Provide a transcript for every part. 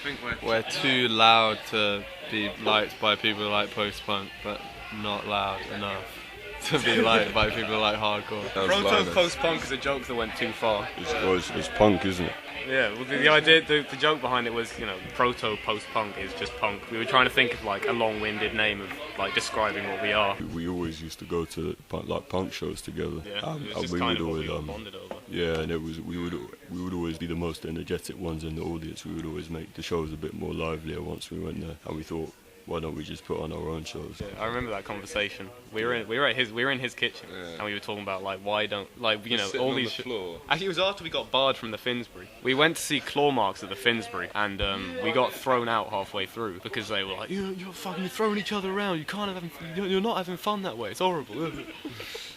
I think we're too loud to be liked by people who like post-punk, but not loud enough to be liked by people who like hardcore. Proto post-punk is a joke that went too far. It's punk, isn't it? Yeah, well, the idea, the joke behind it was, proto post-punk is just punk. We were trying to think of like a long-winded name of like describing what we are. We always used to go to punk shows together. Yeah, it was just kind of what we were bonded over. Yeah, and we would always be the most energetic ones in the audience. We would always make the shows a bit more livelier once we went there, and we thought, why don't we just put on our own shows? Yeah, I remember that conversation. We were in his kitchen, and we were talking about like why don't all these floor. Actually, it was after we got barred from the Finsbury. We went to see Claw Marks at the Finsbury, and we got thrown out halfway through because they were like, you're fucking throwing each other around. You're not having fun that way. It's horrible.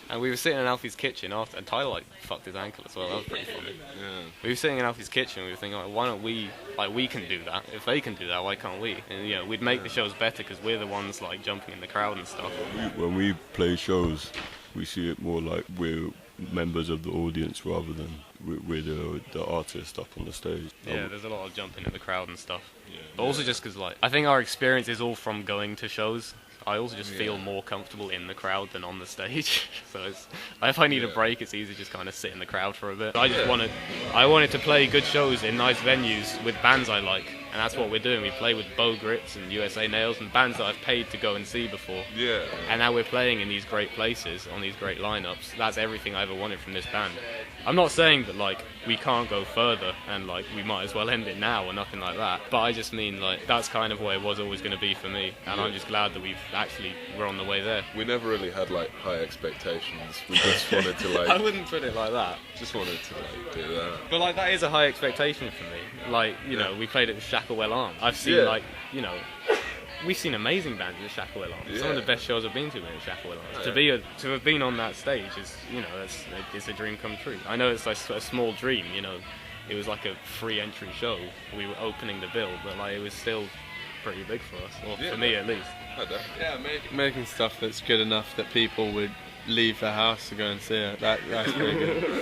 And we were sitting in Alfie's kitchen after, and Tyler fucked his ankle as well. That was pretty funny. Yeah. We were sitting in Alfie's kitchen. We were thinking, why don't we? We can do that. If they can do that, why can't we? And we'd make the shows better because we're the ones jumping in the crowd and stuff. When we play shows, we see it more like we're members of the audience rather than we're the artist up on the stage. Yeah, there's a lot of jumping in the crowd and stuff. Yeah. But also just because I think our experience is all from going to shows. I also just feel more comfortable in the crowd than on the stage. So if I need a break, it's easy to just kind of sit in the crowd for a bit. I wanted to play good shows in nice venues with bands I like, and that's what we're doing. We play with Bow Grits and USA Nails and bands that I've paid to go and see before. Yeah. And now we're playing in these great places on these great lineups. That's everything I ever wanted from this band. I'm not saying that we can't go further and we might as well end it now or nothing like that. But I just mean that's kind of what it was always going to be for me. And I'm just glad that we're on the way there. We never really had high expectations. We just wanted to I wouldn't put it like that. just wanted to do that. But that is a high expectation for me. We played at the Shacklewell Arms. I've seen we've seen amazing bands at Shacklewell Arms. Some of the best shows I've been to at Shacklewell Arms. To have been on that stage is it's a dream come true. I know it's a small dream. It was like a free entry show. We were opening the bill, but it was still pretty big for us, or for me at least. Yeah, making stuff that's good enough that people would leave their house to go and see it. That's pretty good.